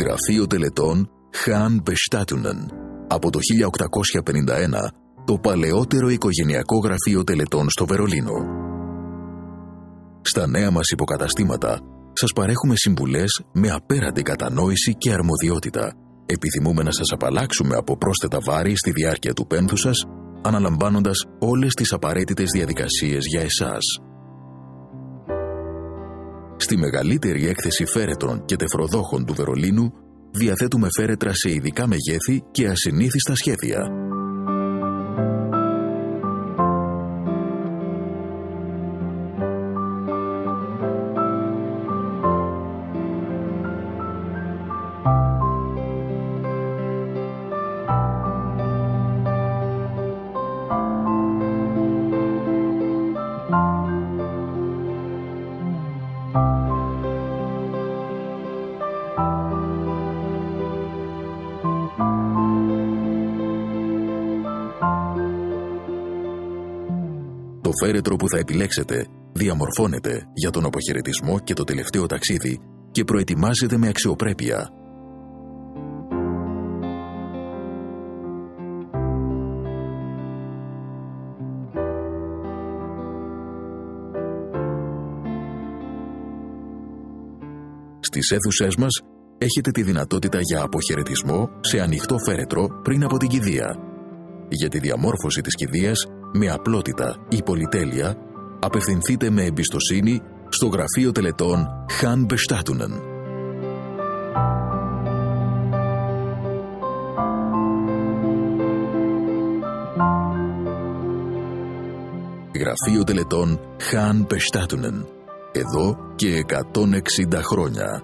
Γραφείο τελετών Χαν Μπεστάτουνεν. Από το 1851, το παλαιότερο οικογενειακό γραφείο τελετών στο Βερολίνο. Στα νέα μας υποκαταστήματα σας παρέχουμε συμβουλές με απέραντη κατανόηση και αρμοδιότητα. Επιθυμούμε να σας απαλλάξουμε από πρόσθετα βάρη στη διάρκεια του πένθου σας, αναλαμβάνοντας όλες τις απαραίτητες διαδικασίες για εσάς. Στη μεγαλύτερη έκθεση φέρετρων και τεφροδόχων του Βερολίνου διαθέτουμε φέρετρα σε ειδικά μεγέθη και ασυνήθιστα σχέδια. Το φέρετρο που θα επιλέξετε διαμορφώνεται για τον αποχαιρετισμό και το τελευταίο ταξίδι και προετοιμάζεται με αξιοπρέπεια. Στις αίθουσές μας έχετε τη δυνατότητα για αποχαιρετισμό σε ανοιχτό φέρετρο πριν από την κηδεία. Για τη διαμόρφωση της κηδείας με απλότητα ή πολυτέλεια, απευθυνθείτε με εμπιστοσύνη στο Γραφείο Τελετών Χαν Μπεστάτουνεν. Γραφείο Τελετών Χαν Μπεστάτουνεν. Εδώ και 160 χρόνια.